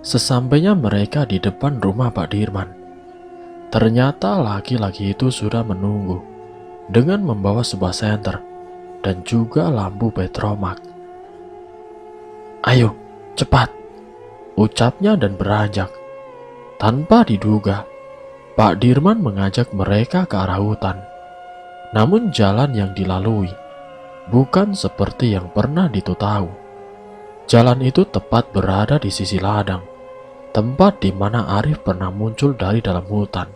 Sesampainya mereka di depan rumah Pak Dirman, ternyata laki-laki itu sudah menunggu dengan membawa sebuah senter dan juga lampu petromak. "Ayo, cepat," ucapnya dan beranjak. Tanpa diduga, Pak Dirman mengajak mereka ke arah hutan. Namun jalan yang dilalui bukan seperti yang pernah Dito tahu. Jalan itu tepat berada di sisi ladang, tempat di mana Arif pernah muncul dari dalam hutan.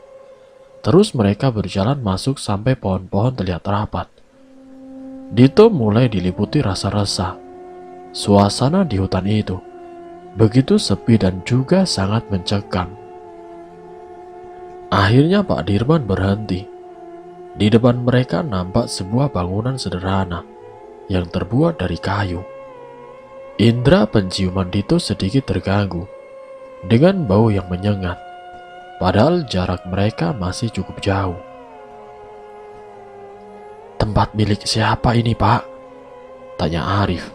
Terus mereka berjalan masuk sampai pohon-pohon terlihat rapat. Dito mulai diliputi rasa resah. Suasana di hutan itu begitu sepi dan juga sangat mencekam. Akhirnya Pak Dirman berhenti. Di depan mereka nampak sebuah bangunan sederhana yang terbuat dari kayu. Indra penciuman Dito sedikit terganggu dengan bau yang menyengat, padahal jarak mereka masih cukup jauh. "Tempat milik siapa ini, Pak?" tanya Arif.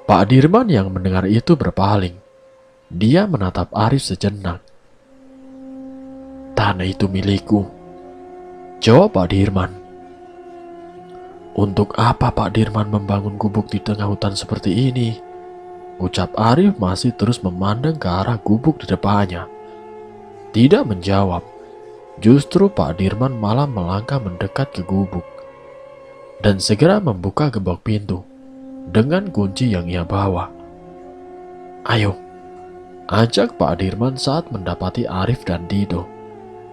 Pak Dirman yang mendengar itu berpaling. Dia menatap Arif sejenak. "Tanah itu milikku," jawab Pak Dirman. "Untuk apa Pak Dirman membangun gubuk di tengah hutan seperti ini?" ucap Arif masih terus memandang ke arah gubuk di depannya. Tidak menjawab. Justru Pak Dirman malah melangkah mendekat ke gubuk dan segera membuka gembok pintu dengan kunci yang ia bawa. "Ayo," ajak Pak Dirman saat mendapati Arif dan Dido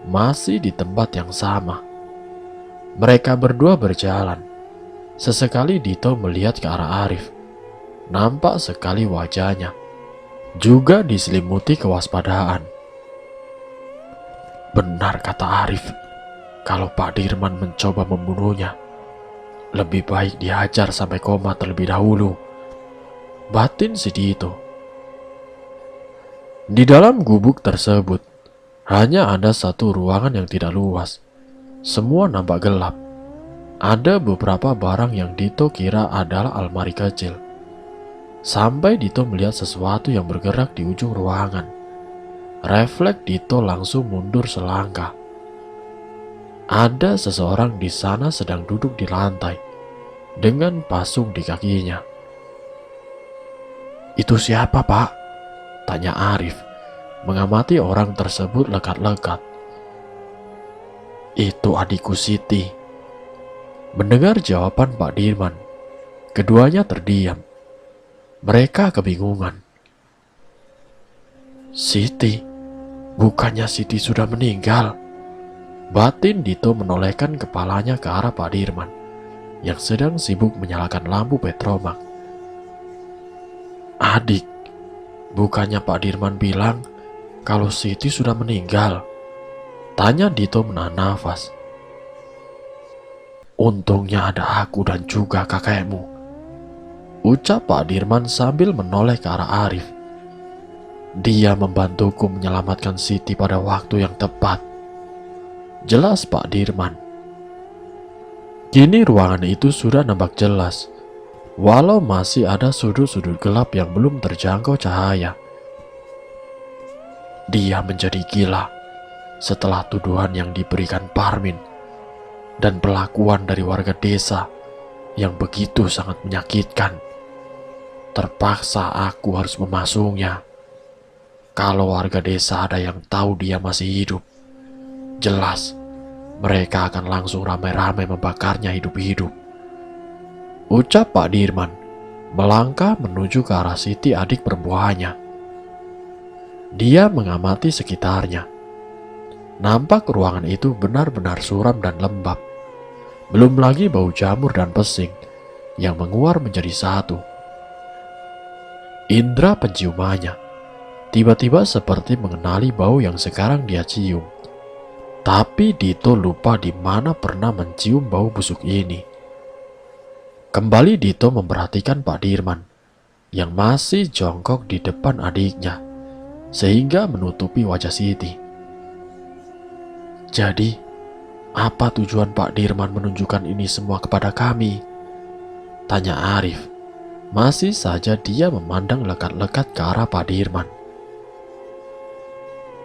masih di tempat yang sama. Mereka berdua berjalan. Sesekali Dito melihat ke arah Arif. Nampak sekali wajahnya juga diselimuti kewaspadaan. Benar kata Arif, kalau Pak Dirman mencoba membunuhnya, lebih baik dihajar sampai koma terlebih dahulu, batin si Dito. Di dalam gubuk tersebut, hanya ada satu ruangan yang tidak luas. Semua nampak gelap. Ada beberapa barang yang Dito kira adalah almari kecil. Sampai Dito melihat sesuatu yang bergerak di ujung ruangan. Refleks Dito langsung mundur selangkah. Ada seseorang di sana sedang duduk di lantai dengan pasung di kakinya. "Itu siapa, Pak?" tanya Arif, mengamati orang tersebut lekat-lekat. "Itu adikku Siti." Mendengar jawaban Pak Dirman, keduanya terdiam. Mereka kebingungan. "Siti? Bukannya Siti sudah meninggal?" Batin Dito menolehkan kepalanya ke arah Pak Dirman yang sedang sibuk menyalakan lampu petromak. "Adik, bukannya Pak Dirman bilang kalau Siti sudah meninggal?" tanya Dito menahan nafas. "Untungnya ada aku dan juga kakekmu," ucap Pak Dirman sambil menoleh ke arah Arif. "Dia membantuku menyelamatkan Siti pada waktu yang tepat," jelas Pak Dirman. Kini ruangan itu sudah nampak jelas, walau masih ada sudut-sudut gelap yang belum terjangkau cahaya. Dia menjadi gila setelah tuduhan yang diberikan Parmin dan perlakuan dari warga desa yang begitu sangat menyakitkan. Terpaksa aku harus memasungnya. Kalau warga desa ada yang tahu dia masih hidup, jelas mereka akan langsung ramai-ramai membakarnya hidup-hidup, ucap Pak Dirman melangkah menuju ke arah Siti, adik perempuannya. Dia mengamati sekitarnya. Nampak ruangan itu benar-benar suram dan lembab. Belum lagi bau jamur dan pesing yang menguar menjadi satu. Indra penciumannya tiba-tiba seperti mengenali bau yang sekarang dia cium. Tapi Dito lupa di mana pernah mencium bau busuk ini. Kembali Dito memperhatikan Pak Dirman yang masih jongkok di depan adiknya, sehingga menutupi wajah Siti. "Jadi, apa tujuan Pak Dirman menunjukkan ini semua kepada kami?" tanya Arif. Masih saja dia memandang lekat-lekat ke arah Pak Dirman.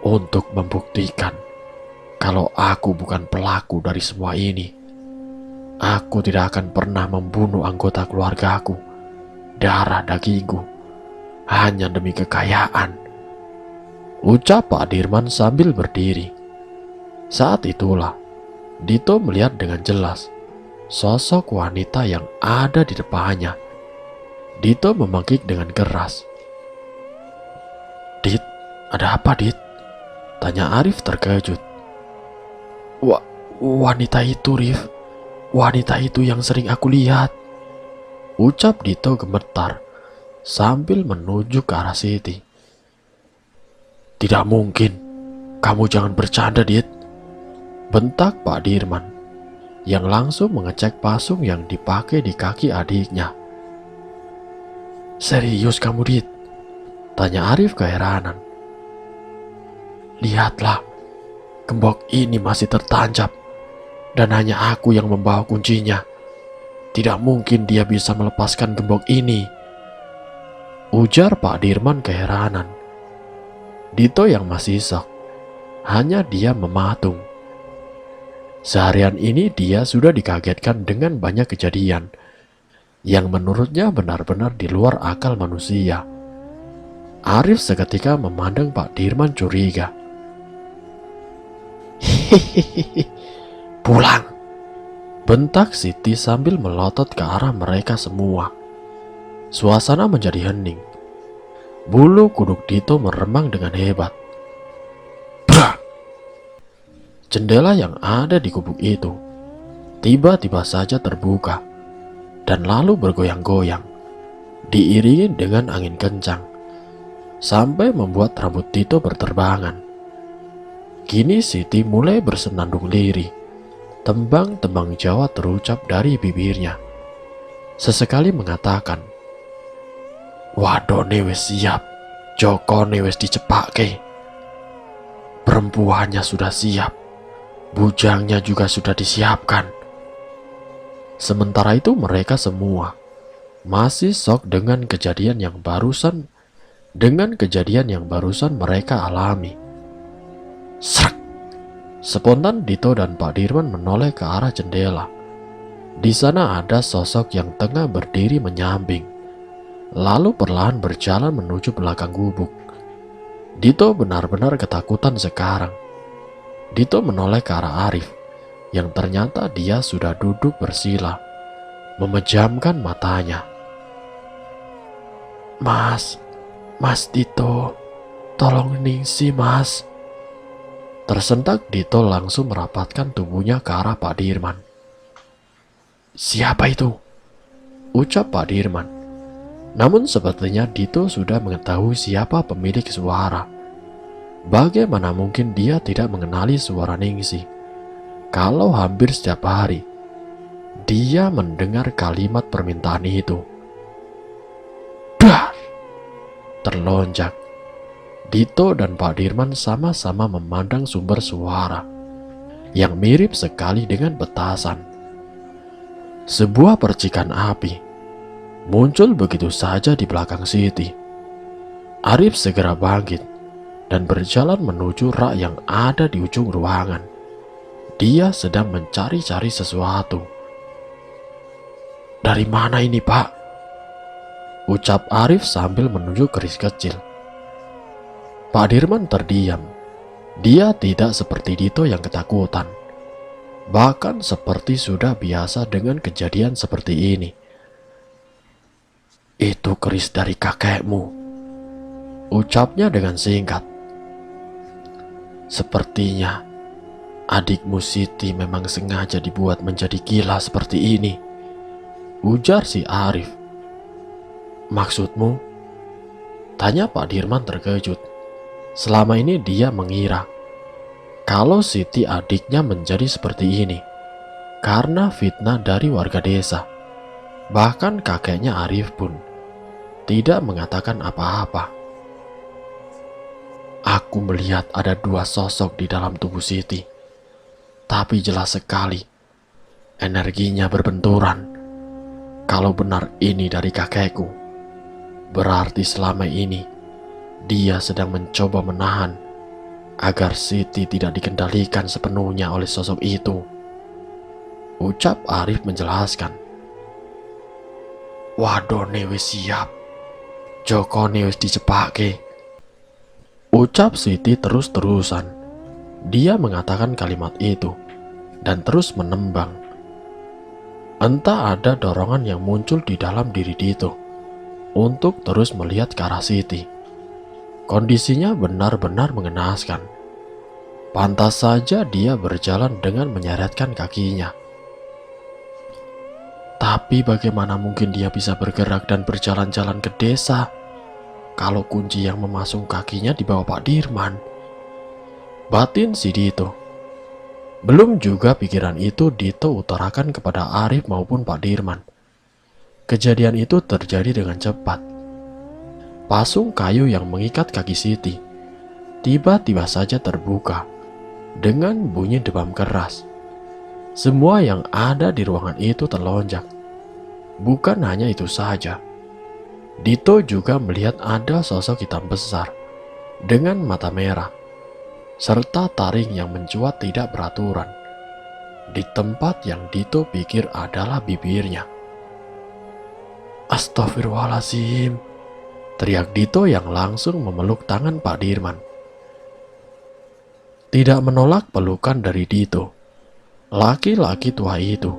Untuk membuktikan kalau aku bukan pelaku dari semua ini, aku tidak akan pernah membunuh anggota keluargaku, darah dagingku, hanya demi kekayaan, ucap Pak Dirman sambil berdiri. Saat itulah Dito melihat dengan jelas sosok wanita yang ada di depannya. Dito memanggil dengan keras. "Dit, ada apa, Dit?" tanya Arif terkejut. Wanita itu, Rif. Wanita itu yang sering aku lihat," ucap Dito gemetar sambil menuju ke arah Siti. "Tidak mungkin. Kamu jangan bercanda, Dit," bentak Pak Dirman yang langsung mengecek pasung yang dipakai di kaki adiknya. "Serius kamu, Dit?" tanya Arif keheranan. "Lihatlah, gembok ini masih tertancap dan hanya aku yang membawa kuncinya. Tidak mungkin dia bisa melepaskan gembok ini," ujar Pak Dirman keheranan. Dito yang masih shock, hanya dia mematung. Seharian ini dia sudah dikagetkan dengan banyak kejadian yang menurutnya benar-benar di luar akal manusia. Arif seketika memandang Pak Dirman curiga. "Hehehe, pulang," bentak Siti sambil melotot ke arah mereka semua. Suasana menjadi hening. Bulu kuduk Dito meremang dengan hebat. Brak! Jendela yang ada di gubuk itu tiba-tiba saja terbuka dan lalu bergoyang-goyang, diiringi dengan angin kencang, sampai membuat rambut Dito berterbangan. Kini Siti mulai bersenandung lirih. Tembang-tembang Jawa terucap dari bibirnya. Sesekali mengatakan, "Wadone wis siap, Jokone wis dicepake. Perempuannya sudah siap, bujangnya juga sudah disiapkan." Sementara itu mereka semua masih shock dengan kejadian yang barusan mereka alami. Srek! Spontan Dito dan Pak Dirman menoleh ke arah jendela. Di sana ada sosok yang tengah berdiri menyamping, lalu perlahan berjalan menuju belakang gubuk. Dito benar-benar ketakutan sekarang. Dito menoleh ke arah Arif, yang ternyata dia sudah duduk bersila, memejamkan matanya. Mas Dito, tolong ningsi, Mas." Tersentak Dito langsung merapatkan tubuhnya ke arah Pak Dirman. "Siapa itu?" ucap Pak Dirman. Namun sepertinya Dito sudah mengetahui siapa pemilik suara. Bagaimana mungkin dia tidak mengenali suara Ningsi? Kalau hampir setiap hari dia mendengar kalimat permintaan itu. Dar! Terlonjak. Dito dan Pak Dirman sama-sama memandang sumber suara yang mirip sekali dengan petasan. Sebuah percikan api muncul begitu saja di belakang Siti. Arif segera bangkit dan berjalan menuju rak yang ada di ujung ruangan. Dia sedang mencari-cari sesuatu. "Dari mana ini, Pak?" ucap Arif sambil menuju keris kecil. Pak Dirman terdiam. Dia tidak seperti Dito yang ketakutan. Bahkan seperti sudah biasa dengan kejadian seperti ini. "Itu keris dari kakekmu," ucapnya dengan singkat. "Sepertinya adikmu Siti memang sengaja dibuat menjadi gila seperti ini," ujar si Arif. "Maksudmu?" tanya Pak Dirman terkejut. Selama ini dia mengira kalau Siti adiknya menjadi seperti ini karena fitnah dari warga desa. Bahkan kakeknya Arif pun tidak mengatakan apa-apa. "Aku melihat ada dua sosok di dalam tubuh Siti, tapi jelas sekali energinya berbenturan. Kalau benar ini dari kakekku, berarti selama ini dia sedang mencoba menahan agar Siti tidak dikendalikan sepenuhnya oleh sosok itu. Ucap Arif menjelaskan. Wadone wis siap, Jokone wis dicepake. Ucap Siti terus-terusan. Dia mengatakan kalimat itu dan terus menembang. Entah ada dorongan yang muncul di dalam diri Dito untuk terus melihat ke arah Siti. Kondisinya benar-benar mengenaskan. Pantas saja dia berjalan dengan menyeretkan kakinya. Tapi bagaimana mungkin dia bisa bergerak dan berjalan-jalan ke desa kalau kunci yang memasung kakinya dibawa Pak Dirman? Batin si Dito. Belum juga pikiran itu Dito utarakan kepada Arif maupun Pak Dirman. Kejadian itu terjadi dengan cepat. Pasung kayu yang mengikat kaki Siti tiba-tiba saja terbuka dengan bunyi demam keras. Semua yang ada di ruangan itu terlonjak. Bukan hanya itu saja, Dito juga melihat ada sosok hitam besar dengan mata merah serta taring yang mencuat tidak beraturan di tempat yang Dito pikir adalah bibirnya. Astagfirullahaladzim, teriak Dito yang langsung memeluk tangan Pak Dirman. Tidak menolak pelukan dari Dito, laki-laki tua itu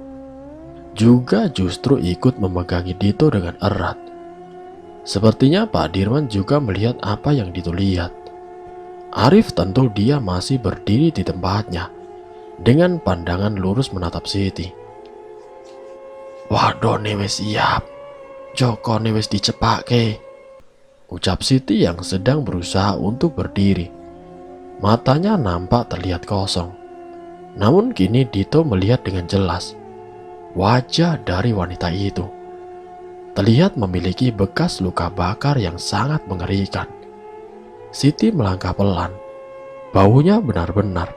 juga justru ikut memegangi Dito dengan erat. Sepertinya Pak Dirman juga melihat apa yang Dito lihat. Arif tentu dia masih berdiri di tempatnya dengan pandangan lurus menatap Siti. Wadone wis siap, Jokone wis dicepake, ucap Siti yang sedang berusaha untuk berdiri. Matanya nampak terlihat kosong. Namun kini Dito melihat dengan jelas wajah dari wanita itu. Terlihat memiliki bekas luka bakar yang sangat mengerikan. Siti melangkah pelan. Baunya benar-benar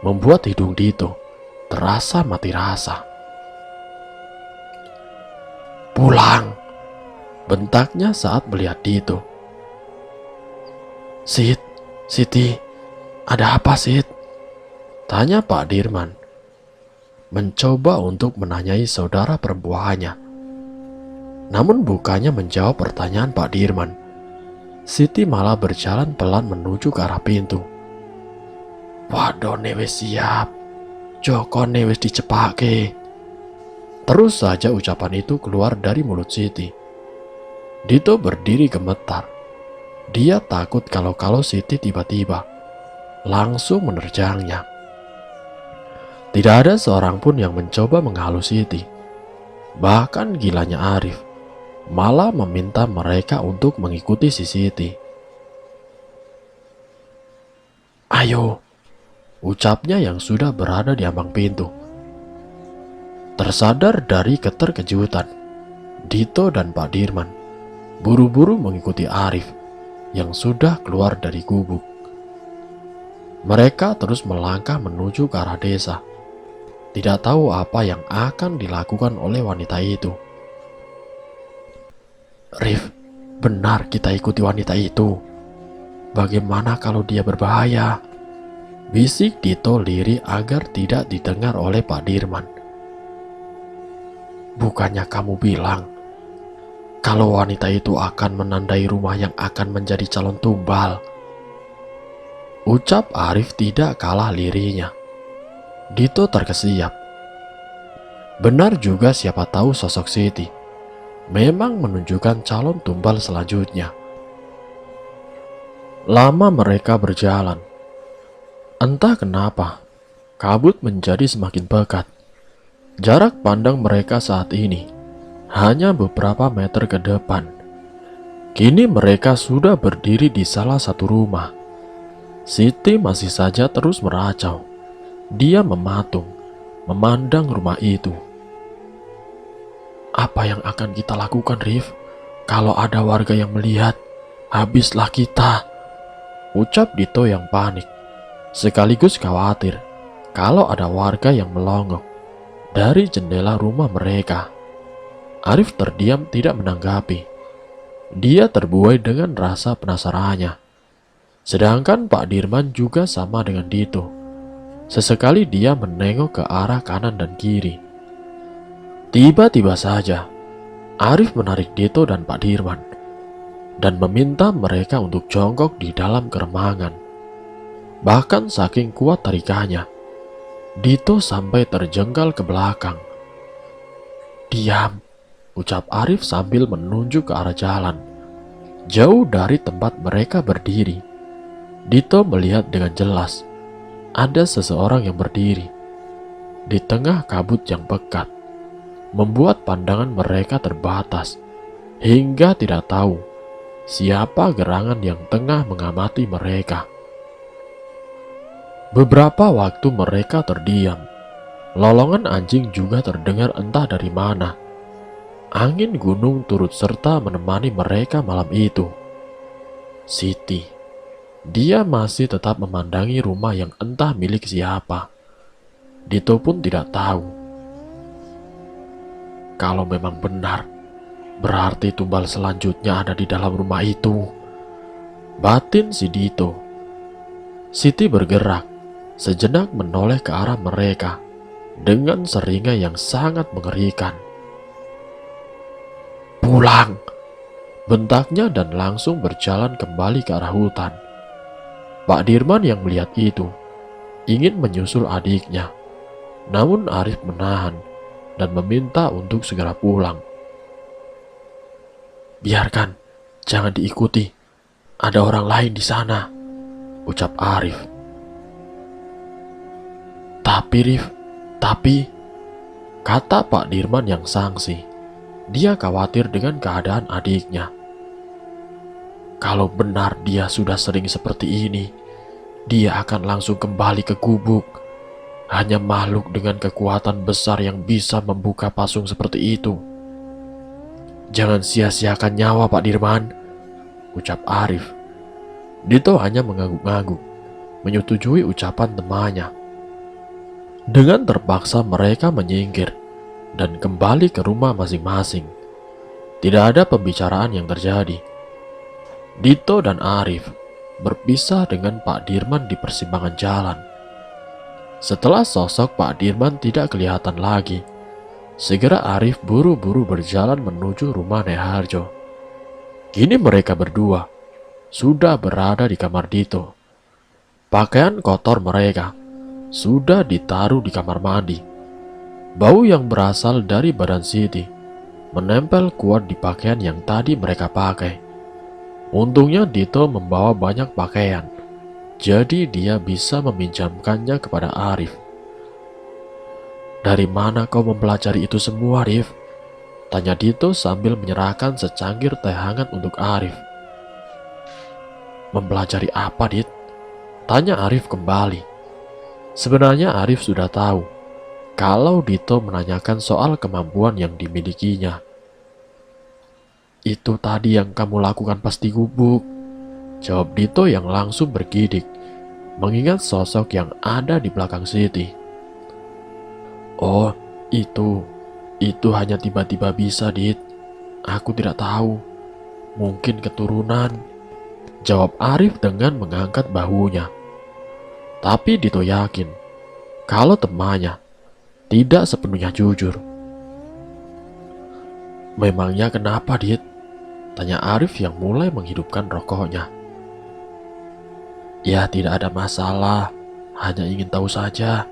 membuat hidung Dito terasa mati rasa. Pulang, bentaknya saat melihat Dito. Siti, ada apa Sit? Tanya Pak Dirman, mencoba untuk menanyai saudara perempuannya. Namun bukannya menjawab pertanyaan Pak Dirman, Siti malah berjalan pelan menuju ke arah pintu. Wadone wis siap, Jokone wis dicepake. Terus saja ucapan itu keluar dari mulut Siti. Dito berdiri gemetar. Dia takut kalau Siti tiba-tiba langsung menerjangnya. Tidak ada seorang pun yang mencoba menghalus Siti. Bahkan gilanya Arif malah meminta mereka untuk mengikuti si Siti. Ayo, ucapnya yang sudah berada di ambang pintu. Tersadar dari keterkejutan, Dito dan Pak Dirman buru-buru mengikuti Arif yang sudah keluar dari gubuk. Mereka terus melangkah menuju ke arah desa. Tidak tahu apa yang akan dilakukan oleh wanita itu. Rif, benar kita ikuti wanita itu. Bagaimana kalau dia berbahaya? Bisik Dito lirih agar tidak didengar oleh Pak Dirman. Bukannya kamu bilang kalau wanita itu akan menandai rumah yang akan menjadi calon tumbal? Ucap Arif tidak kalah lirihnya. Dito terkesiap. Benar juga, siapa tahu sosok Siti memang menunjukkan calon tumbal selanjutnya. Lama mereka berjalan. Entah kenapa, kabut menjadi semakin pekat. Jarak pandang mereka saat ini hanya beberapa meter ke depan. Kini mereka sudah berdiri di salah satu rumah. Siti masih saja terus meracau. Dia mematung, memandang rumah itu. Apa yang akan kita lakukan, Rif? Kalau ada warga yang melihat, habislah kita. Ucap Dito yang panik, sekaligus khawatir kalau ada warga yang melongo dari jendela rumah mereka. Arif terdiam tidak menanggapi. Dia terbuai dengan rasa penasarannya. Sedangkan Pak Dirman juga sama dengan Dito. Sesekali dia menengok ke arah kanan dan kiri. Tiba-tiba saja, Arif menarik Dito dan Pak Dirman dan meminta mereka untuk jongkok di dalam keremangan. Bahkan saking kuat tarikannya, Dito sampai terjengkal ke belakang. "Diam," ucap Arif sambil menunjuk ke arah jalan. Jauh dari tempat mereka berdiri, Dito melihat dengan jelas ada seseorang yang berdiri di tengah kabut yang pekat, membuat pandangan mereka terbatas hingga tidak tahu siapa gerangan yang tengah mengamati mereka. Beberapa waktu mereka terdiam. Lolongan anjing juga terdengar entah dari mana. Angin gunung turut serta menemani mereka malam itu. Siti, dia masih tetap memandangi rumah yang entah milik siapa. Dito pun tidak tahu. Kalau memang benar, berarti tumbal selanjutnya ada di dalam rumah itu. Batin si Dito. Siti bergerak, sejenak menoleh ke arah mereka dengan seringai yang sangat mengerikan. "Pulang!" bentaknya dan langsung berjalan kembali ke arah hutan. Pak Dirman yang melihat itu ingin menyusul adiknya, namun Arif menahan dan meminta untuk segera pulang. "Biarkan, jangan diikuti. Ada orang lain di sana," ucap Arif. Tapi, kata Pak Dirman yang sangsi. Dia khawatir dengan keadaan adiknya. Kalau benar dia sudah sering seperti ini, dia akan langsung kembali ke gubuk. Hanya makhluk dengan kekuatan besar yang bisa membuka pasung seperti itu. "Jangan sia-siakan nyawa, Pak Dirman," ucap Arif. Dito hanya mengangguk-angguk, menyetujui ucapan temannya. Dengan terpaksa mereka menyingkir dan kembali ke rumah masing-masing. Tidak ada pembicaraan yang terjadi. Dito dan Arif berpisah dengan Pak Dirman di persimpangan jalan. Setelah sosok Pak Dirman tidak kelihatan lagi, segera Arif buru-buru berjalan menuju rumah Nek Harjo. Kini mereka berdua sudah berada di kamar Dito. Pakaian kotor mereka sudah ditaruh di kamar mandi. Bau yang berasal dari badan Siti menempel kuat di pakaian yang tadi mereka pakai. Untungnya Dito membawa banyak pakaian, jadi dia bisa meminjamkannya kepada Arif. "Dari mana kau mempelajari itu semua, Arif?" tanya Dito sambil menyerahkan secangkir teh hangat untuk Arif. "Mempelajari apa, Dit?" tanya Arif kembali. Sebenarnya Arif sudah tahu kalau Dito menanyakan soal kemampuan yang dimilikinya. "Itu tadi yang kamu lakukan pas di gubuk," jawab Dito yang langsung bergidik, mengingat sosok yang ada di belakang Siti. "Oh, itu hanya tiba-tiba bisa, Dit. Aku tidak tahu. Mungkin keturunan," jawab Arif dengan mengangkat bahunya. Tapi Dito yakin kalau temannya tidak sepenuhnya jujur. "Memangnya kenapa, Dit?" tanya Arif yang mulai menghidupkan rokoknya. "Ya tidak ada masalah, hanya ingin tahu saja.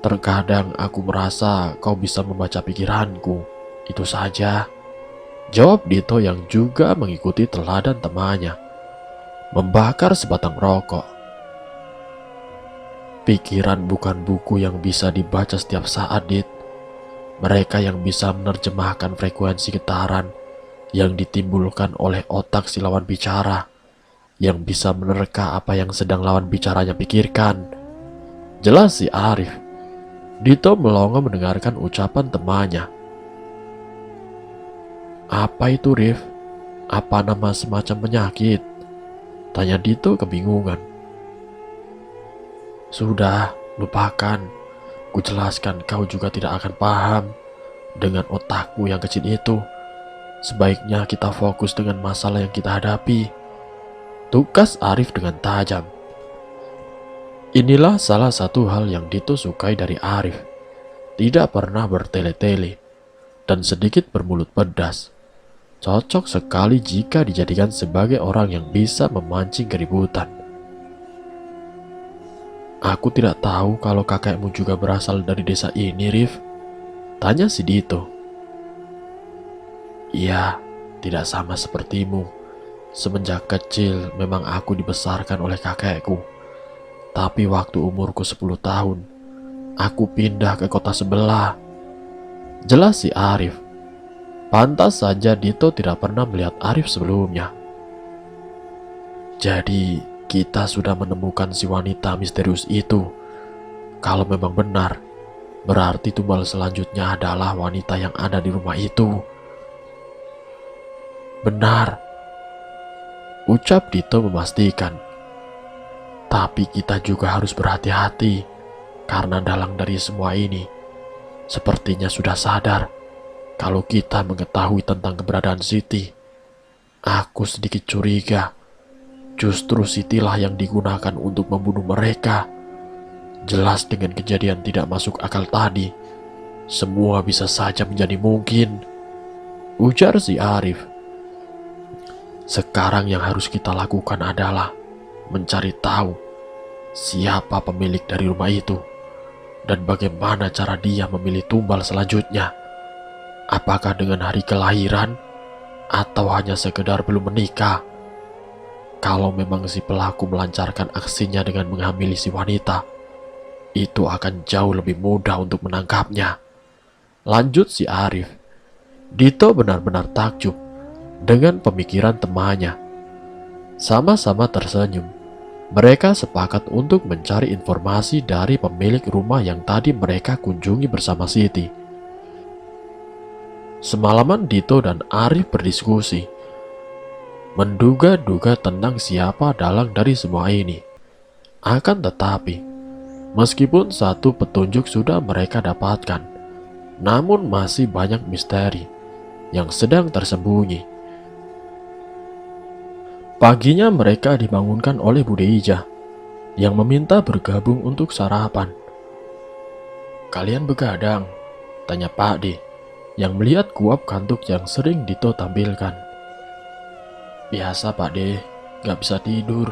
Terkadang aku merasa kau bisa membaca pikiranku, itu saja," jawab Dito yang juga mengikuti teladan temannya, membakar sebatang rokok. "Pikiran bukan buku yang bisa dibaca setiap saat, Dit. Mereka yang bisa menerjemahkan frekuensi getaran yang ditimbulkan oleh otak si lawan bicara, yang bisa menerka apa yang sedang lawan bicaranya pikirkan," jelas si Arif. Dito melongo mendengarkan ucapan temannya. "Apa itu, Rif? Apa nama semacam penyakit?" tanya Dito kebingungan. "Sudah, lupakan. Ku jelaskan kau juga tidak akan paham. Dengan otakku yang kecil itu, sebaiknya kita fokus dengan masalah yang kita hadapi. Tugas Arif dengan tajam. Inilah salah satu hal yang Dito sukai dari Arif. Tidak pernah bertele-tele dan sedikit bermulut pedas. Cocok sekali jika dijadikan sebagai orang yang bisa memancing keributan. Aku tidak tahu kalau kakekmu juga berasal dari desa ini, Rif. Tanya si Dito. Iya, tidak sama sepertimu. Semenjak kecil memang aku dibesarkan oleh kakekku. Tapi waktu umurku 10 tahun, aku pindah ke kota sebelah. Jelas si Arif. Pantas saja Dito tidak pernah melihat Arif sebelumnya. Jadi, kita sudah menemukan si wanita misterius itu. Kalau memang benar, berarti tumbal selanjutnya adalah wanita yang ada di rumah itu. Benar, ucap Dito memastikan. Tapi kita juga harus berhati-hati, karena dalang dari semua ini sepertinya sudah sadar kalau kita mengetahui tentang keberadaan Siti. Aku sedikit curiga, justru Siti lah yang digunakan untuk membunuh mereka. Jelas dengan kejadian tidak masuk akal tadi, semua bisa saja menjadi mungkin, ujar si Arif. Sekarang yang harus kita lakukan adalah mencari tahu siapa pemilik dari rumah itu dan bagaimana cara dia memilih tumbal selanjutnya. Apakah dengan hari kelahiran atau hanya sekedar belum menikah? Kalau memang si pelaku melancarkan aksinya dengan menghamili si wanita, itu akan jauh lebih mudah untuk menangkapnya. Lanjut si Arif. Dito benar-benar takjub dengan pemikiran temannya. Sama-sama tersenyum. Mereka sepakat untuk mencari informasi dari pemilik rumah yang tadi mereka kunjungi bersama Siti. Semalaman Dito dan Arif berdiskusi, menduga-duga tentang siapa dalang dari semua ini. Akan tetapi, meskipun satu petunjuk sudah mereka dapatkan, namun masih banyak misteri yang sedang tersembunyi. Paginya mereka dibangunkan oleh Bude Ija yang meminta bergabung untuk sarapan. "Kalian begadang?" tanya Pak D yang melihat guap kantuk yang sering Dito tampilkan. "Biasa Pak D, gak bisa tidur.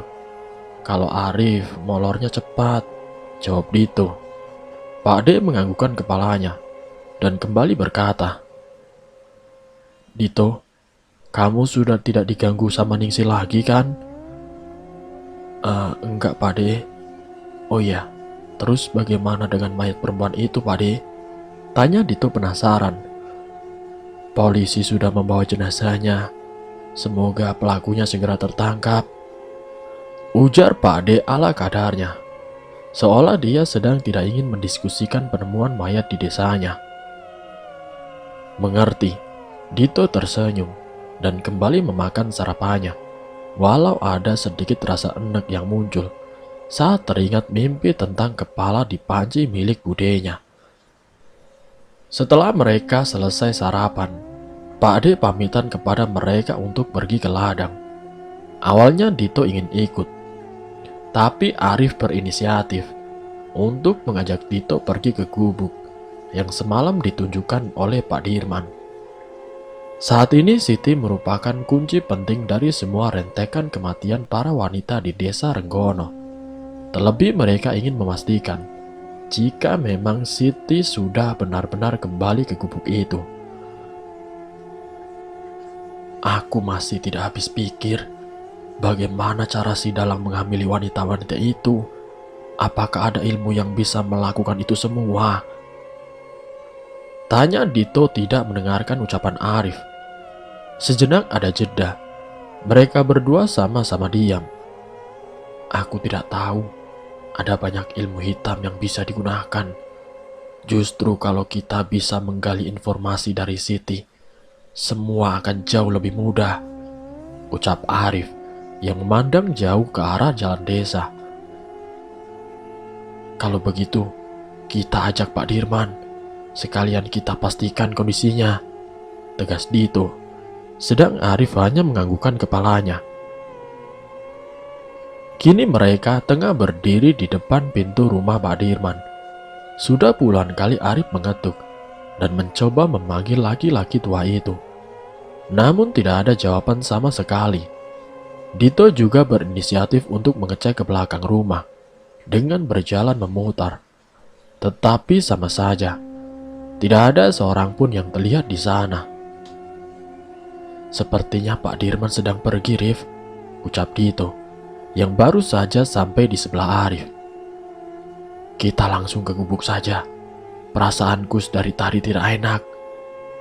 Kalau Arif molornya cepat," jawab Dito. Pak D menganggukkan kepalanya dan kembali berkata, "Dito, kamu sudah tidak diganggu sama Ningsi lagi kan?" Enggak Pak D." "Oh iya, terus bagaimana dengan mayat perempuan itu Pak D?" tanya Dito penasaran. "Polisi sudah membawa jenazahnya. Semoga pelakunya segera tertangkap," ujar Pak D ala kadarnya, seolah dia sedang tidak ingin mendiskusikan penemuan mayat di desanya. Mengerti, Dito tersenyum dan kembali memakan sarapannya, walau ada sedikit rasa enek yang muncul saat teringat mimpi tentang kepala di panci milik budenya. Setelah mereka selesai sarapan, Pak D pamitan kepada mereka untuk pergi ke ladang. Awalnya Dito ingin ikut, tapi Arif berinisiatif untuk mengajak Dito pergi ke gubuk yang semalam ditunjukkan oleh Pak Dirman. Saat ini Siti merupakan kunci penting dari semua rentekan kematian para wanita di desa Renggono. Terlebih mereka ingin memastikan jika memang Siti sudah benar-benar kembali ke gubuk itu. Aku masih tidak habis pikir bagaimana cara si dalang menghamili wanita-wanita itu. Apakah ada ilmu yang bisa melakukan itu semua? Tanya Dito tidak mendengarkan ucapan Arif. Sejenak ada jeda. Mereka berdua sama-sama diam. Aku tidak tahu. Ada banyak ilmu hitam yang bisa digunakan. Justru kalau kita bisa menggali informasi dari Siti, semua akan jauh lebih mudah, ucap Arif yang memandang jauh ke arah jalan desa. Kalau begitu, kita ajak Pak Dirman. Sekalian kita pastikan kondisinya, tegas Dito. Sedang Arif hanya menganggukkan kepalanya. Kini mereka tengah berdiri di depan pintu rumah Pak Dirman. Sudah puluhan kali Arif mengetuk dan mencoba memanggil laki-laki tua itu. Namun tidak ada jawaban sama sekali. Dito juga berinisiatif untuk mengecek ke belakang rumah dengan berjalan memutar. Tetapi sama saja, tidak ada seorang pun yang terlihat di sana. Sepertinya Pak Dirman sedang pergi, Rif, ucap Dito, yang baru saja sampai di sebelah Arif. Kita langsung ke gubuk saja. Perasaanku dari tadi tidak enak,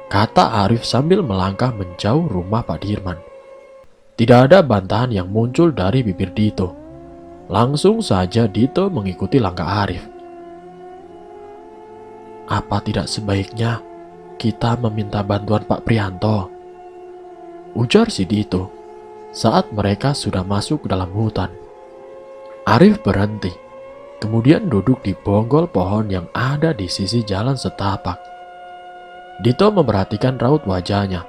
kata Arif sambil melangkah menjauh rumah Pak Dirman. Tidak ada bantahan yang muncul dari bibir Dito. Langsung saja Dito mengikuti langkah Arif. Apa tidak sebaiknya kita meminta bantuan Pak Prianto? Ujar si Dito saat mereka sudah masuk ke dalam hutan. Arif berhenti, kemudian duduk di bonggol pohon yang ada di sisi jalan setapak. Dito memperhatikan raut wajahnya,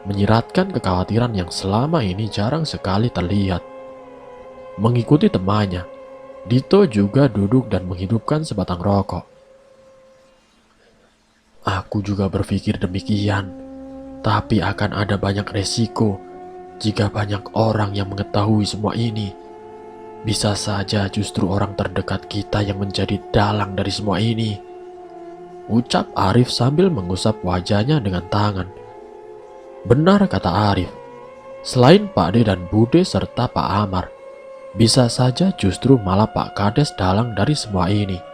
menyiratkan kekhawatiran yang selama ini jarang sekali terlihat. Mengikuti temannya, Dito juga duduk dan menghidupkan sebatang rokok. Aku juga berpikir demikian, tapi akan ada banyak resiko jika banyak orang yang mengetahui semua ini. Bisa saja justru orang terdekat kita yang menjadi dalang dari semua ini, ucap Arif sambil mengusap wajahnya dengan tangan. Benar kata Arif, selain Pak D dan Bude serta Pak Amar, bisa saja justru malah Pak Kades dalang dari semua ini.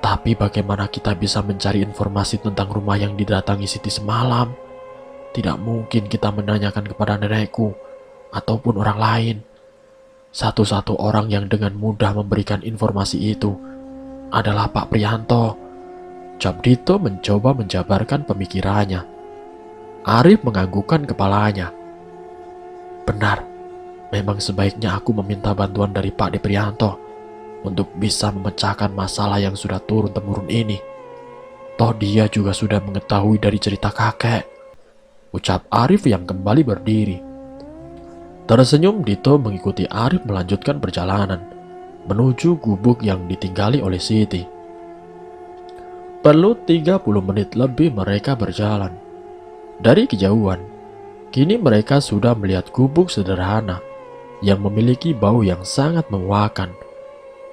Tapi bagaimana kita bisa mencari informasi tentang rumah yang didatangi Siti semalam? Tidak mungkin kita menanyakan kepada nenekku ataupun orang lain. Satu-satu orang yang dengan mudah memberikan informasi itu adalah Pak Prianto. Cap Dito mencoba menjabarkan pemikirannya. Arif menganggukkan kepalanya. Benar, memang sebaiknya aku meminta bantuan dari Pak De Prianto untuk bisa memecahkan masalah yang sudah turun-temurun ini. Toh dia juga sudah mengetahui dari cerita kakek, ucap Arif yang kembali berdiri. Tersenyum Dito mengikuti Arif melanjutkan perjalanan menuju gubuk yang ditinggali oleh Siti. Perlu 30 menit lebih mereka berjalan. Dari kejauhan, kini mereka sudah melihat gubuk sederhana yang memiliki bau yang sangat memuakan.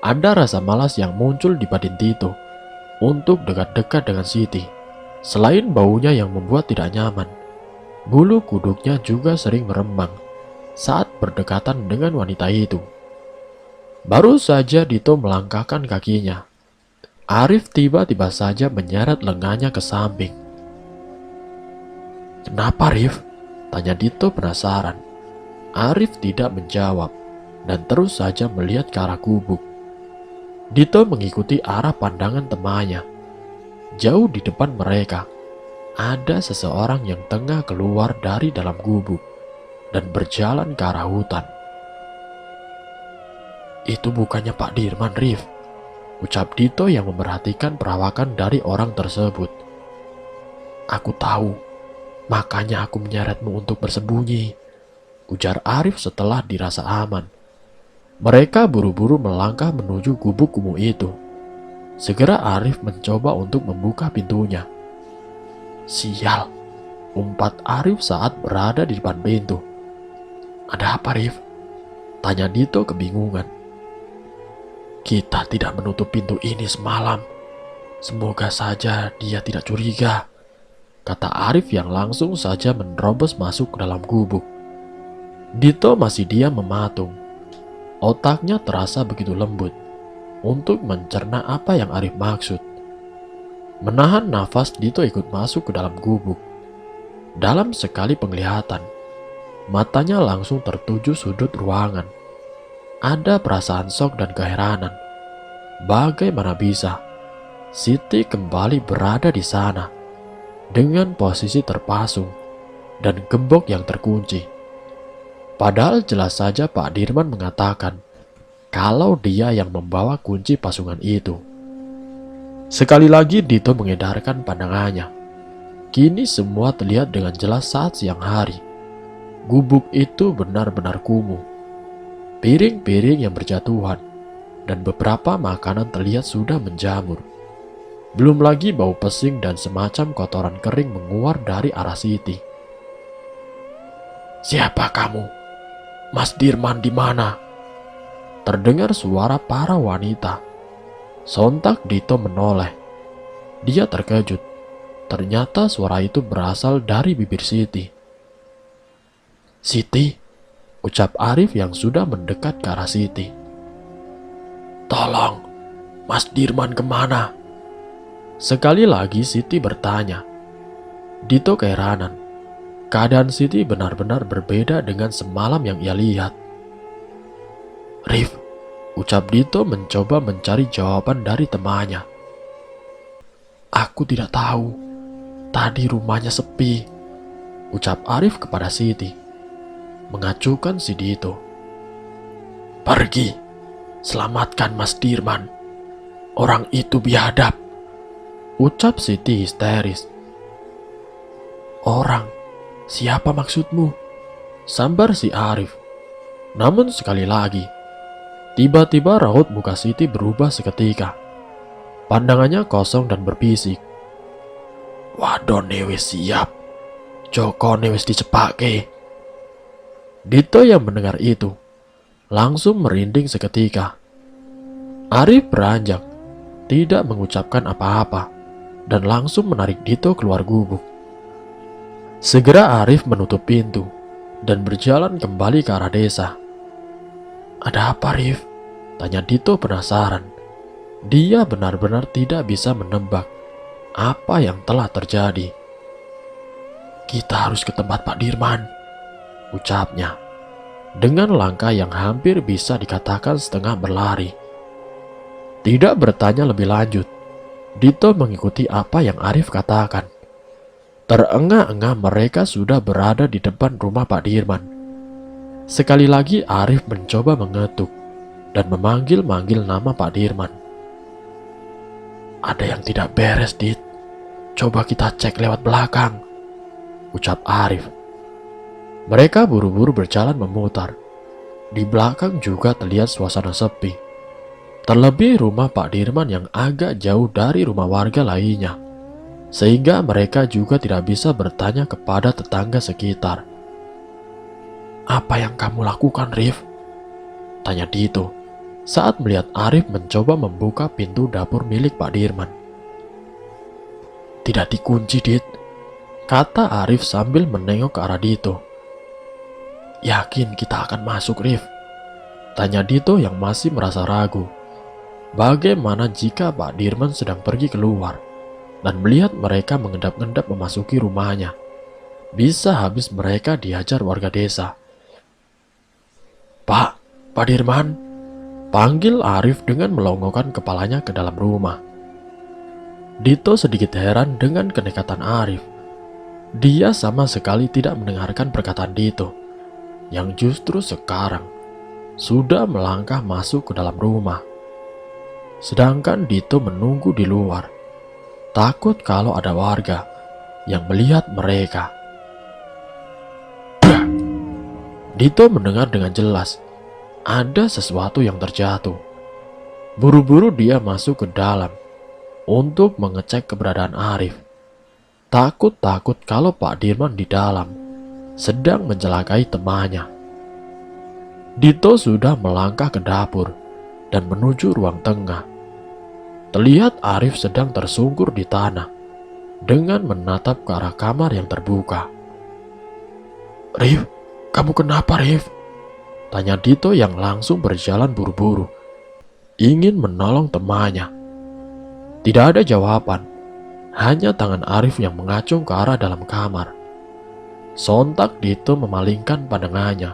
Ada rasa malas yang muncul di batin Dito untuk dekat-dekat dengan Siti. Selain baunya yang membuat tidak nyaman, bulu kuduknya juga sering meremang saat berdekatan dengan wanita itu. Baru saja Dito melangkahkan kakinya, Arif tiba-tiba saja menyeret lengannya ke samping. Kenapa, Rif? Tanya Dito penasaran. Arif tidak menjawab dan terus saja melihat ke arah gubuk. Dito mengikuti arah pandangan temannya. Jauh di depan mereka, ada seseorang yang tengah keluar dari dalam gubuk dan berjalan ke arah hutan. Itu bukannya Pak Dirman, Rif, ucap Dito yang memperhatikan perawakan dari orang tersebut. Aku tahu, makanya aku menyeretmu untuk bersembunyi, ujar Arif setelah dirasa aman. Mereka buru-buru melangkah menuju gubuk kumuh itu. Segera Arif mencoba untuk membuka pintunya. Sial, umpat Arif saat berada di depan pintu. Ada apa, Rif? Tanya Dito kebingungan. Kita tidak menutup pintu ini semalam. Semoga saja dia tidak curiga, kata Arif yang langsung saja menerobos masuk ke dalam gubuk. Dito masih diam mematung. Otaknya terasa begitu lembut untuk mencerna apa yang Arif maksud. Menahan nafas, Dito ikut masuk ke dalam gubuk. Dalam sekali penglihatan, matanya langsung tertuju sudut ruangan. Ada perasaan shock dan keheranan. Bagaimana bisa Siti kembali berada di sana dengan posisi terpasung dan gembok yang terkunci? Padahal jelas saja Pak Dirman mengatakan kalau dia yang membawa kunci pasungan itu. Sekali lagi Dito mengedarkan pandangannya. Kini semua terlihat dengan jelas saat siang hari. Gubuk itu benar-benar kumuh. Piring-piring yang berjatuhan dan beberapa makanan terlihat sudah menjamur. Belum lagi bau pesing dan semacam kotoran kering menguar dari arah Siti. "Siapa kamu? Mas Dirman di mana?" Terdengar suara para wanita. Sontak Dito menoleh. Dia terkejut. Ternyata suara itu berasal dari bibir Siti. "Siti," ucap Arif yang sudah mendekat ke arah Siti. "Tolong, Mas Dirman kemana?" Sekali lagi Siti bertanya. Dito keheranan. Keadaan Siti benar-benar berbeda dengan semalam yang ia lihat. "Rif," ucap Dito mencoba mencari jawaban dari temannya. "Aku tidak tahu. Tadi rumahnya sepi," ucap Arif kepada Siti. Mengacuhkan si Dito. "Pergi, selamatkan Mas Dirman. Orang itu biadab," ucap Siti histeris. "Orang? Siapa maksudmu?" sambar si Arif. Namun sekali lagi, tiba-tiba raut muka Siti berubah seketika. Pandangannya kosong dan berbisik. "Wadone wis siap. Jokone wis dicepake." Dito yang mendengar itu langsung merinding seketika. Arif beranjak, tidak mengucapkan apa-apa, dan langsung menarik Dito keluar gubuk. Segera Arif menutup pintu dan berjalan kembali ke arah desa. "Ada apa, Rif?" tanya Dito penasaran. Dia benar-benar tidak bisa menebak apa yang telah terjadi. "Kita harus ke tempat Pak Dirman," ucapnya dengan langkah yang hampir bisa dikatakan setengah berlari. Tidak bertanya lebih lanjut, Dito mengikuti apa yang Arif katakan. Terengah-engah mereka sudah berada di depan rumah Pak Dirman. Sekali lagi Arif mencoba mengetuk dan memanggil-manggil nama Pak Dirman. "Ada yang tidak beres, Dit. Coba kita cek lewat belakang," ucap Arif. Mereka buru-buru berjalan memutar. Di belakang juga terlihat suasana sepi. Terlebih rumah Pak Dirman yang agak jauh dari rumah warga lainnya, sehingga mereka juga tidak bisa bertanya kepada tetangga sekitar. "Apa yang kamu lakukan, Rif?" tanya Dito saat melihat Arif mencoba membuka pintu dapur milik Pak Dirman. "Tidak dikunci, Dit," kata Arif sambil menengok ke arah Dito. "Yakin kita akan masuk, Rif?" tanya Dito yang masih merasa ragu. Bagaimana jika Pak Dirman sedang pergi keluar dan melihat mereka mengendap-endap memasuki rumahnya? Bisa habis mereka dihajar warga desa. Pak Dirman," panggil Arif dengan melongokkan kepalanya ke dalam rumah. Dito sedikit heran dengan kenekatan Arif. Dia sama sekali tidak mendengarkan perkataan Dito, yang justru sekarang sudah melangkah masuk ke dalam rumah. Sedangkan Dito menunggu di luar, takut kalau ada warga yang melihat mereka. Dito mendengar dengan jelas ada sesuatu yang terjatuh. Buru-buru dia masuk ke dalam untuk mengecek keberadaan Arif. Takut-takut kalau Pak Dirman di dalam sedang mencelakai temannya. Dito sudah melangkah ke dapur dan menuju ruang tengah. Terlihat Arif sedang tersungkur di tanah dengan menatap ke arah kamar yang terbuka. "Rif, kamu kenapa, Rif?" tanya Dito yang langsung berjalan buru-buru, ingin menolong temannya. Tidak ada jawaban, hanya tangan Arif yang mengacung ke arah dalam kamar. Sontak Dito memalingkan pandangannya.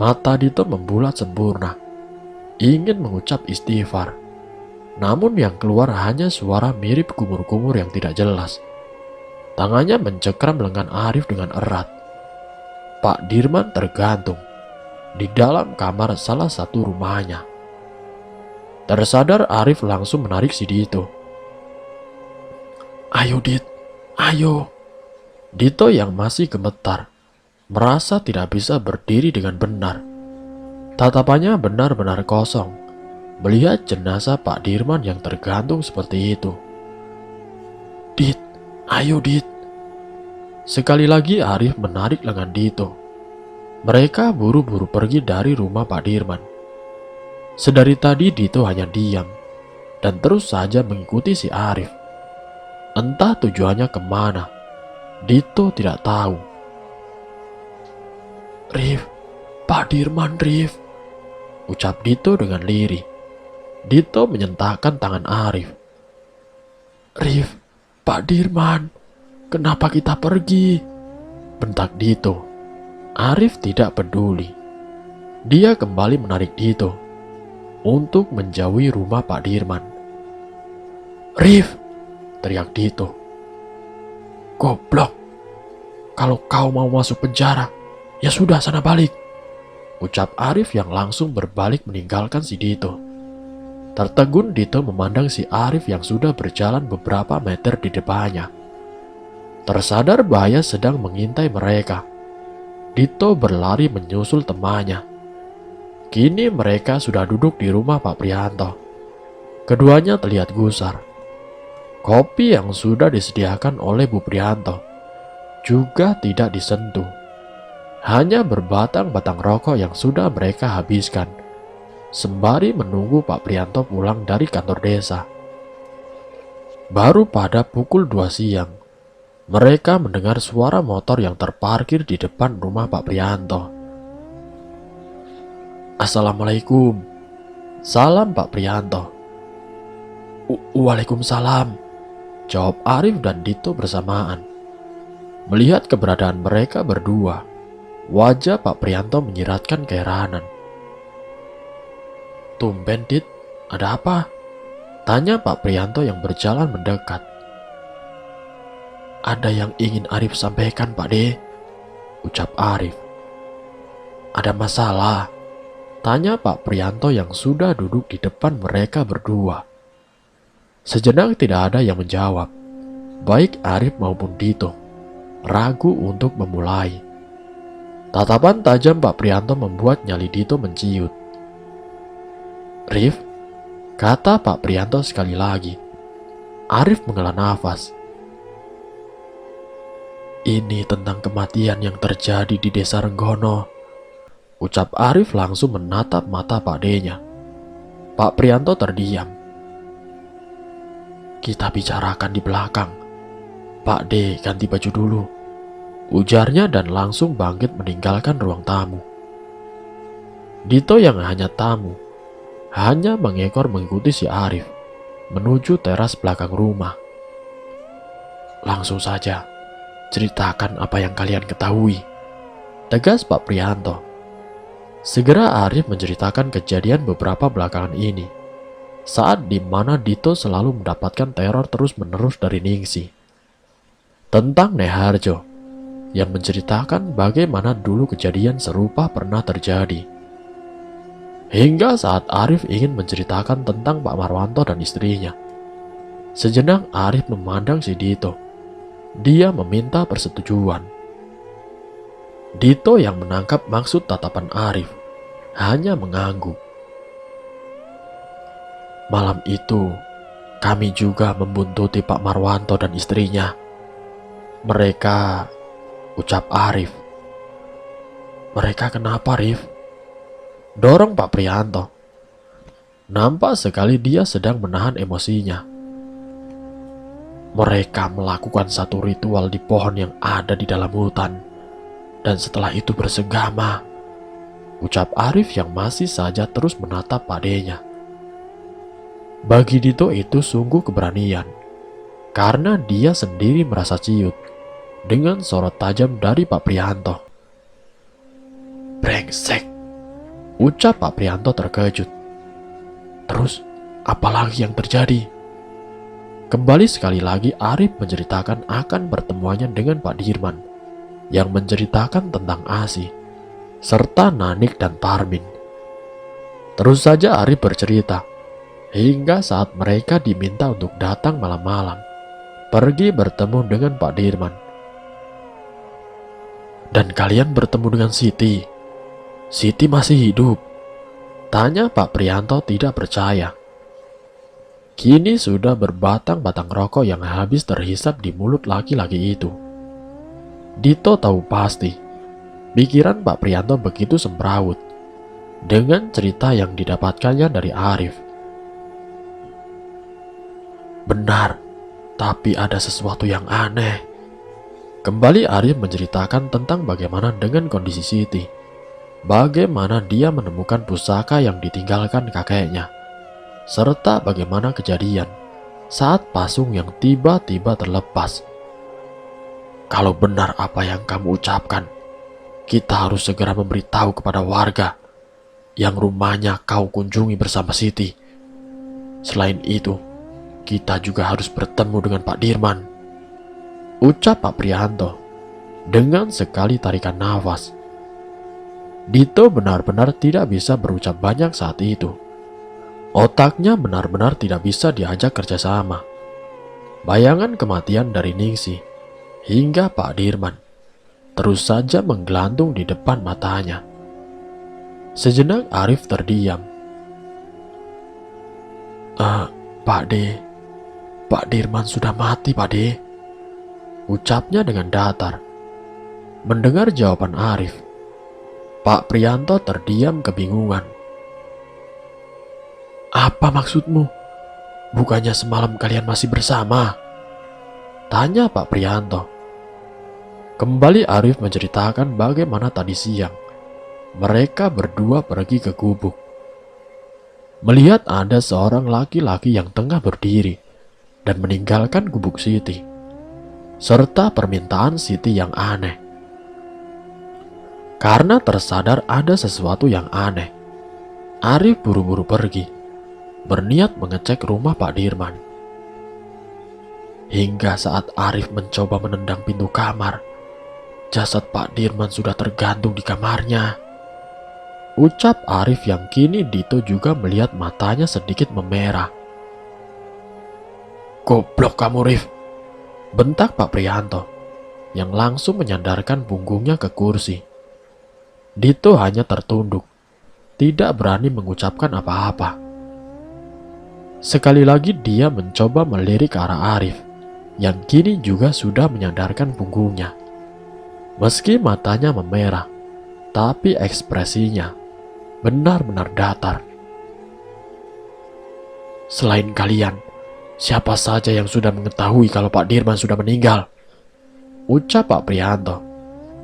Mata Dito membulat sempurna, ingin mengucap istighfar. Namun yang keluar hanya suara mirip kumur-kumur yang tidak jelas. Tangannya mencekram lengan Arif dengan erat. Pak Dirman tergantung di dalam kamar salah satu rumahnya. Tersadar Arif langsung menarik si Dito. Ayo Dit, ayo. Dito yang masih gemetar, merasa tidak bisa berdiri dengan benar. Tatapannya benar-benar kosong, melihat jenazah Pak Dirman yang tergantung seperti itu. Dit, ayo Dit. Sekali lagi Arif menarik lengan Dito. Mereka buru-buru pergi dari rumah Pak Dirman. Sedari tadi Dito hanya diam dan terus saja mengikuti si Arif. Entah tujuannya kemana, Dito tidak tahu. Rif, Pak Dirman Rif, ucap Dito dengan lirih. Dito menyentakkan tangan Arif. Rif, Pak Dirman, kenapa kita pergi? Bentak Dito. Arif tidak peduli. Dia kembali menarik Dito untuk menjauhi rumah Pak Dirman. Rif, teriak Dito. Goblok, kalau kau mau masuk penjara, ya sudah sana balik, ucap Arif yang langsung berbalik meninggalkan si Dito. Tertegun Dito memandang si Arif yang sudah berjalan beberapa meter di depannya. Tersadar bahaya sedang mengintai mereka, Dito berlari menyusul temannya. Kini mereka sudah duduk di rumah Pak Prianto. Keduanya terlihat gusar. Kopi yang sudah disediakan oleh Bu Prianto juga tidak disentuh. Hanya berbatang-batang rokok yang sudah mereka habiskan, sembari menunggu Pak Prianto pulang dari kantor desa. Baru pada pukul 2 siang, mereka mendengar suara motor yang terparkir di depan rumah Pak Prianto. Assalamualaikum. Salam Pak Prianto. Waalaikumsalam, jawab Arif dan Dito bersamaan. Melihat keberadaan mereka berdua, wajah Pak Prianto menyiratkan keheranan. Tumben Dit, ada apa? Tanya Pak Prianto yang berjalan mendekat. Ada yang ingin Arif sampaikan Pak De, ucap Arif. Ada masalah? Tanya Pak Prianto yang sudah duduk di depan mereka berdua. Sejenak tidak ada yang menjawab. Baik Arif maupun Dito ragu untuk memulai. Tatapan tajam Pak Prianto membuat nyali Dito menciut. Rif, kata Pak Prianto sekali lagi. Arif menghela nafas. Ini tentang kematian yang terjadi di desa Renggono, ucap Arif langsung menatap mata Pak D-nya. Pak Prianto terdiam. Kita bicarakan di belakang. Pak D ganti baju dulu, ujarnya dan langsung bangkit meninggalkan ruang tamu. Dito yang hanya tamu, hanya mengekor mengikuti si Arif menuju teras belakang rumah. Langsung saja, ceritakan apa yang kalian ketahui, tegas Pak Prianto. Segera Arif menceritakan kejadian beberapa belakangan ini, saat di mana Dito selalu mendapatkan teror terus-menerus dari Ningsi. Tentang Neharjo, yang menceritakan bagaimana dulu kejadian serupa pernah terjadi. Hingga saat Arif ingin menceritakan tentang Pak Marwanto dan istrinya. Sejenak Arif memandang si Dito. Dia meminta persetujuan. Dito yang menangkap maksud tatapan Arif hanya mengangguk. Malam itu, kami juga membuntuti Pak Marwanto dan istrinya. Mereka, ucap Arif. Mereka kenapa, Rif? Dorong Pak Prianto. Nampak sekali dia sedang menahan emosinya. Mereka melakukan satu ritual di pohon yang ada di dalam hutan, dan setelah itu bersegama, ucap Arif yang masih saja terus menatap Pak D-nya. Bagi Dito itu sungguh keberanian, karena dia sendiri merasa ciut dengan sorot tajam dari Pak Prianto. Brengsek, ucap Pak Prianto terkejut. Terus, apalagi yang terjadi? Kembali sekali lagi Arif menceritakan akan pertemuannya dengan Pak Dirman, yang menceritakan tentang Asi, serta Nanik dan Parmin. Terus saja Arif bercerita, hingga saat mereka diminta untuk datang malam-malam. pergi bertemu dengan Pak Dirman. Dan kalian bertemu dengan Siti. Siti masih hidup? Tanya Pak Prianto tidak percaya. Kini sudah berbatang-batang rokok yang habis terhisap di mulut laki-laki itu. Dito tahu pasti, pikiran Pak Prianto begitu semrawut dengan cerita yang didapatkannya dari Arif. Benar, tapi ada sesuatu yang aneh. Kembali Arif menceritakan tentang bagaimana dengan kondisi Siti. Bagaimana dia menemukan pusaka yang ditinggalkan kakeknya. Serta bagaimana kejadian saat pasung yang tiba-tiba terlepas. Kalau benar apa yang kamu ucapkan, kita harus segera memberitahu kepada warga yang rumahnya kau kunjungi bersama Siti. Selain itu, kita juga harus bertemu dengan Pak Dirman, ucap Pak Prianto dengan sekali tarikan nafas. Dito benar-benar tidak bisa berucap banyak saat itu. Otaknya benar-benar tidak bisa diajak kerjasama. Bayangan kematian dari Ningsih hingga Pak Dirman terus saja menggelantung di depan matanya. Sejenak Arif terdiam. Pak D, Pak Dirman sudah mati, Pak D, ucapnya dengan datar. Mendengar jawaban Arif, Pak Prianto terdiam kebingungan. Apa maksudmu? Bukannya semalam kalian masih bersama? Tanya Pak Prianto. Kembali Arif menceritakan bagaimana tadi siang mereka berdua pergi ke gubuk. Melihat ada seorang laki-laki yang tengah berdiri dan meninggalkan gubuk Siti, serta permintaan Siti yang aneh. Karena tersadar ada sesuatu yang aneh, Arif buru-buru pergi, berniat mengecek rumah Pak Dirman. Hingga saat Arif mencoba menendang pintu kamar, jasad Pak Dirman sudah tergantung di kamarnya, ucap Arif yang kini Dito juga melihat matanya sedikit memerah. Goblok kamu, Rif, bentak Pak Prianto yang langsung menyandarkan punggungnya ke kursi. Dito hanya tertunduk, tidak berani mengucapkan apa-apa. Sekali lagi dia mencoba melirik ke arah Arif yang kini juga sudah menyandarkan punggungnya. Meski matanya memerah, tapi ekspresinya benar-benar datar. Selain kalian, siapa saja yang sudah mengetahui kalau Pak Dirman sudah meninggal? Ucap Pak Prianto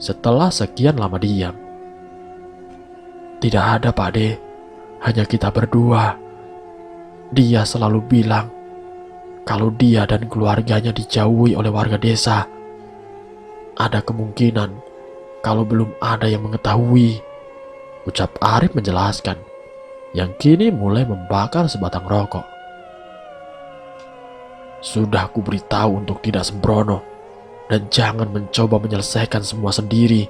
setelah sekian lama diam. Tidak ada, Pak D, hanya kita berdua. Dia selalu bilang kalau dia dan keluarganya dijauhi oleh warga desa. Ada kemungkinan kalau belum ada yang mengetahui, ucap Arif menjelaskan, yang kini mulai membakar sebatang rokok. Sudah kuberitahu untuk tidak sembrono dan jangan mencoba menyelesaikan semua sendiri.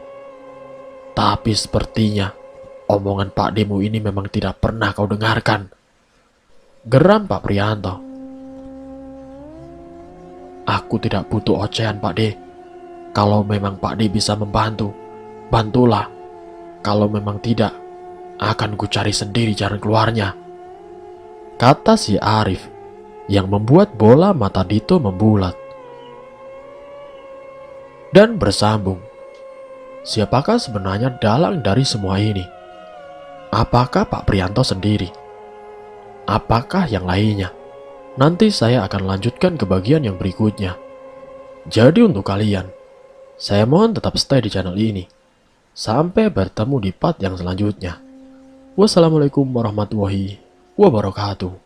Tapi sepertinya omongan Pak Demu ini memang tidak pernah kau dengarkan, geram Pak Prianto. Aku tidak butuh ocehan, Pak D. Kalau memang Pak D bisa membantu, bantulah. Kalau memang tidak, akan ku cari sendiri jalan keluarnya, kata si Arif yang membuat bola mata Dito membulat. Dan bersambung, siapakah sebenarnya dalang dari semua ini? Apakah Pak Prianto sendiri? Apakah yang lainnya? Nanti saya akan lanjutkan ke bagian yang berikutnya. Jadi untuk kalian, saya mohon tetap stay di channel ini. Sampai bertemu di part yang selanjutnya. Wassalamualaikum warahmatullahi wabarakatuh.